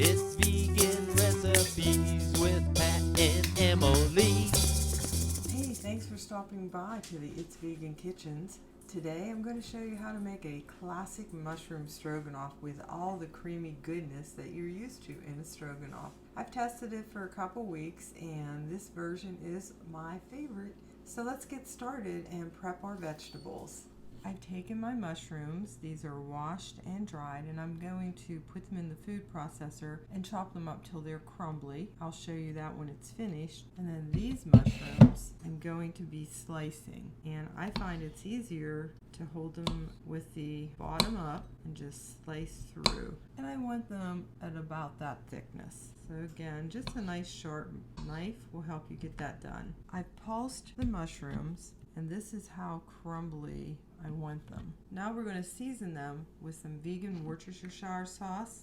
It's vegan recipes with Pat and Emily. Hey, thanks for stopping by to the It's Vegan Kitchens. Today I'm going to show you how to make a classic mushroom stroganoff with all the creamy goodness that you're used to in a stroganoff. I've tested it for a couple weeks and this version is my favorite. So let's get started and prep our vegetables. I've taken my mushrooms, these are washed and dried, and I'm going to put them in the food processor and chop them up till they're crumbly. I'll show you that when it's finished. And then these mushrooms I'm going to be slicing, and I find it's easier to hold them with the bottom up and just slice through. And I want them at about that thickness. So again, just a nice sharp knife will help you get that done. I've pulsed the mushrooms, and this is how crumbly I want them. Now we're going to season them with some vegan Worcestershire sauce,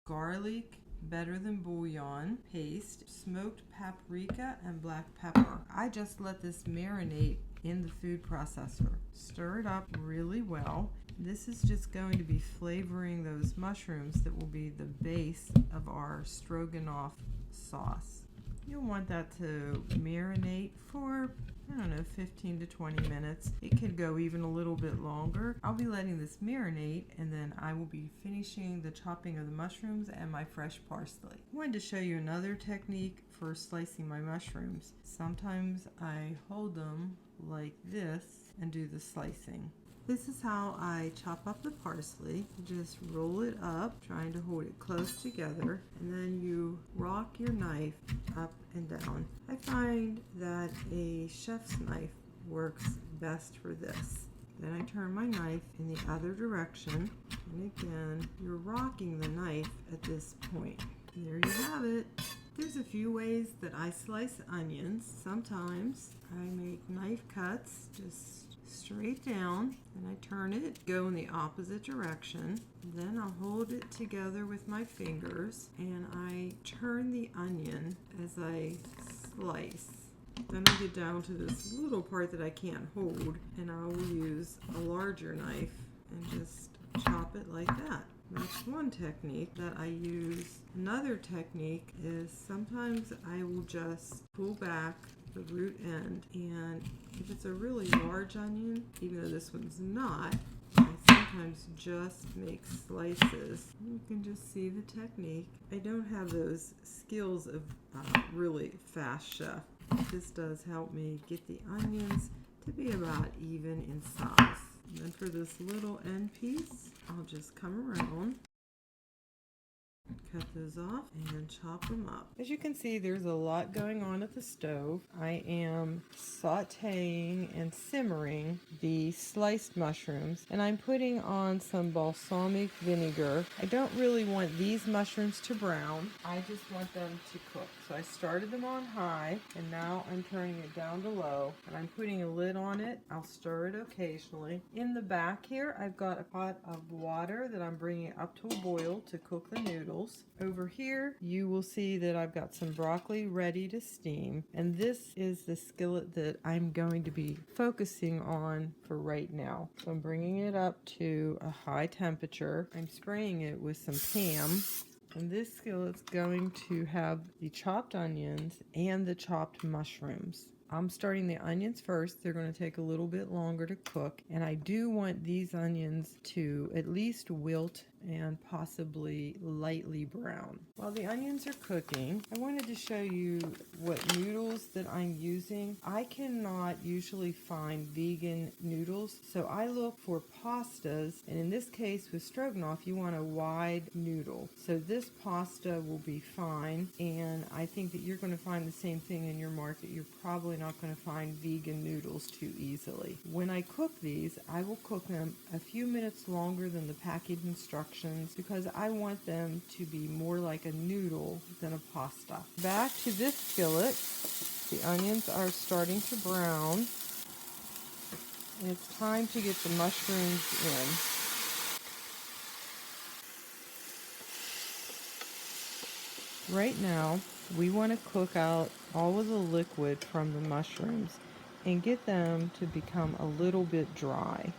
garlic, better than bouillon paste, smoked paprika, and black pepper. I just let this marinate in the food processor. Stir it up really well. This is just going to be flavoring those mushrooms that will be the base of our stroganoff sauce. You'll want that to marinate for, 15 to 20 minutes. It could go even a little bit longer. I'll be letting this marinate, and then I will be finishing the chopping of the mushrooms and my fresh parsley. I wanted to show you another technique for slicing my mushrooms. Sometimes I hold them like this and do the slicing. This is how I chop up the parsley. Just roll it up, trying to hold it close together, and then you rock your knife up and down. I find that a chef's knife works best for this. Then I turn my knife in the other direction, and again, you're rocking the knife at this point. And there you have it. There's a few ways that I slice onions. Sometimes I make knife cuts, just straight down, and I turn it, go in the opposite direction. Then I'll hold it together with my fingers, and I turn the onion as I slice. Then I get down to this little part that I can't hold, and I will use a larger knife and just chop it like that. That's one technique that I use. Another technique is sometimes I will just pull back the root end, and if it's a really large onion, even though this one's not, I sometimes just make slices. You can just see the technique. I don't have those skills of really fast chef. This does help me get the onions to be about even in size. And then for this little end piece, I'll just come around, cut those off, and chop them up. As you can see, there's a lot going on at the stove. I am sauteing and simmering the sliced mushrooms, and I'm putting on some balsamic vinegar. I don't really want these mushrooms to brown. I just want them to cook. So I started them on high, and now I'm turning it down to low, and I'm putting a lid on it. I'll stir it occasionally. In the back here, I've got a pot of water that I'm bringing up to a boil to cook the noodles. Over here, you will see that I've got some broccoli ready to steam, and this is the skillet that I'm going to be focusing on for right now. So I'm bringing it up to a high temperature. I'm spraying it with some Pam, and this skillet's going to have the chopped onions and the chopped mushrooms. I'm starting the onions first. They're going to take a little bit longer to cook, and I do want these onions to at least wilt and possibly lightly brown. While the onions are cooking, I wanted to show you what noodles that I'm using. I cannot usually find vegan noodles, so I look for pastas, and in this case with stroganoff, you want a wide noodle. So this pasta will be fine, and I think that you're going to find the same thing in your market. You're probably not going to find vegan noodles too easily. When I cook these, I will cook them a few minutes longer than the package instructions because I want them to be more like a noodle than a pasta. Back to this skillet, the onions are starting to brown, and it's time to get the mushrooms in. Right now, we want to cook out all of the liquid from the mushrooms and get them to become a little bit dry.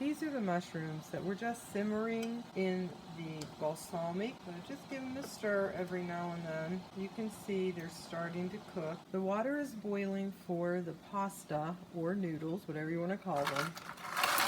These are the mushrooms that were just simmering in the balsamic. So just give them a stir every now and then. You can see they're starting to cook. The water is boiling for the pasta or noodles, whatever you want to call them.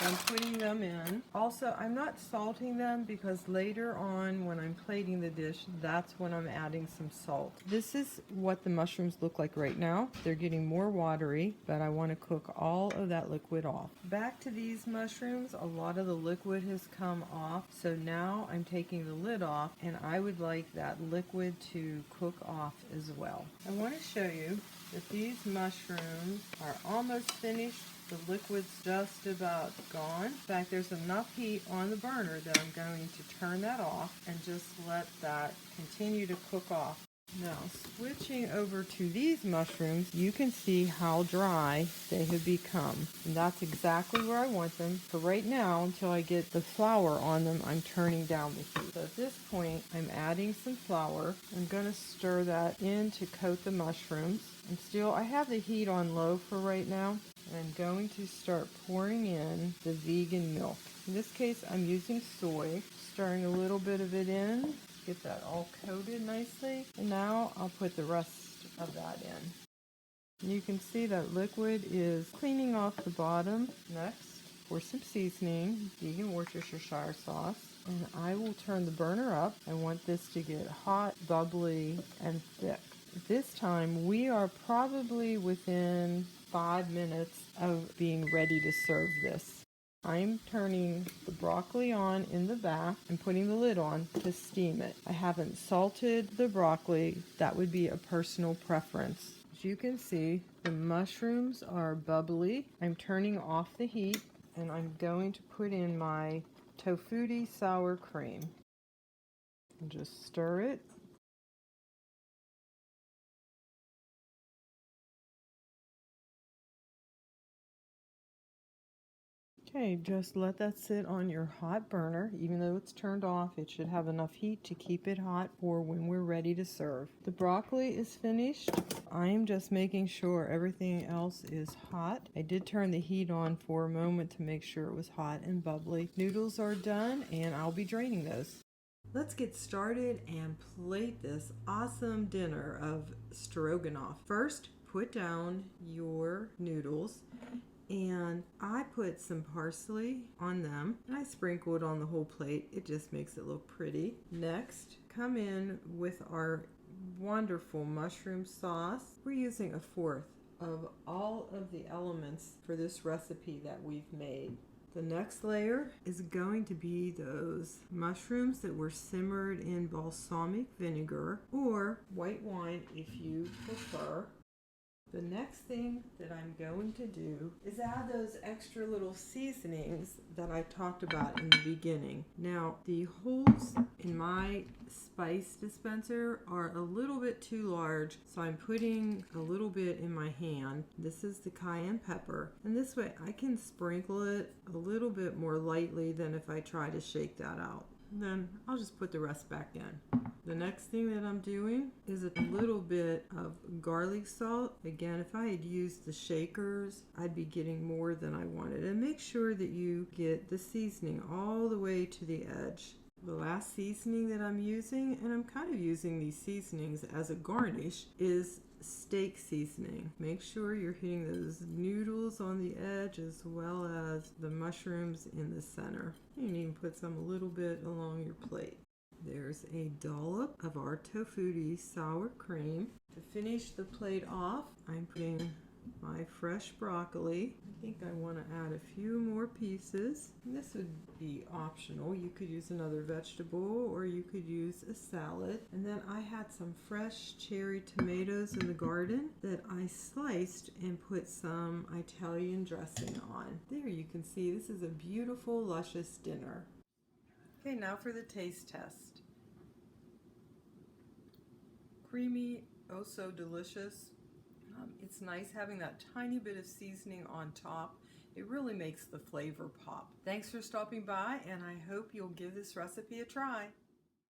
I'm putting them in. Also, I'm not salting them because later on when I'm plating the dish, that's when I'm adding some salt. This is what the mushrooms look like right now. They're getting more watery, but I want to cook all of that liquid off. Back to these mushrooms, a lot of the liquid has come off, so now I'm taking the lid off, and I would like that liquid to cook off as well. I want to show you that these mushrooms are almost finished. The liquid's just about gone. In fact, there's enough heat on the burner that I'm going to turn that off and just let that continue to cook off. Now, switching over to these mushrooms, you can see how dry they have become. And that's exactly where I want them. So right now, until I get the flour on them, I'm turning down the heat. So at this point, I'm adding some flour. I'm going to stir that in to coat the mushrooms. And still, I have the heat on low for right now. And I'm going to start pouring in the vegan milk. In this case, I'm using soy, stirring a little bit of it in, get that all coated nicely. And now I'll put the rest of that in. You can see that liquid is cleaning off the bottom. Next, for some seasoning, vegan Worcestershire sauce. And I will turn the burner up. I want this to get hot, bubbly, and thick. This time, we are probably within 5 minutes of being ready to serve this. I'm turning the broccoli on in the back and putting the lid on to steam it. I haven't salted the broccoli. That would be a personal preference. As you can see, the mushrooms are bubbly. I'm turning off the heat and I'm going to put in my Tofutti sour cream. And just stir it. Okay, just let that sit on your hot burner. Even though it's turned off, it should have enough heat to keep it hot for when we're ready to serve. The broccoli is finished. I am just making sure everything else is hot. I did turn the heat on for a moment to make sure it was hot and bubbly. Noodles are done, and I'll be draining those. Let's get started and plate this awesome dinner of stroganoff. First, put down your noodles. And I put some parsley on them, and I sprinkle it on the whole plate. It just makes it look pretty. Next, come in with our wonderful mushroom sauce. We're using 1/4 of all of the elements for this recipe that we've made. The next layer is going to be those mushrooms that were simmered in balsamic vinegar or white wine if you prefer. The next thing that I'm going to do is add those extra little seasonings that I talked about in the beginning. Now, the holes in my spice dispenser are a little bit too large, so I'm putting a little bit in my hand. This is the cayenne pepper, and this way I can sprinkle it a little bit more lightly than if I try to shake that out. And then I'll just put the rest back in. The next thing that I'm doing is a little bit of garlic salt. Again, if I had used the shakers, I'd be getting more than I wanted. And make sure that you get the seasoning all the way to the edge. The last seasoning that I'm using, and I'm kind of using these seasonings as a garnish, is steak seasoning. Make sure you're hitting those noodles on the edge as well as the mushrooms in the center. You can even put some a little bit along your plate. There's a dollop of our Tofutti sour cream. To finish the plate off, I'm putting my fresh broccoli. I think I want to add a few more pieces. And this would be optional. You could use another vegetable or you could use a salad. And then I had some fresh cherry tomatoes in the garden that I sliced and put some Italian dressing on. There you can see this is a beautiful, luscious dinner. Okay, now for the taste test. Creamy, oh so delicious. It's nice having that tiny bit of seasoning on top. It really makes the flavor pop. Thanks for stopping by, and I hope you'll give this recipe a try.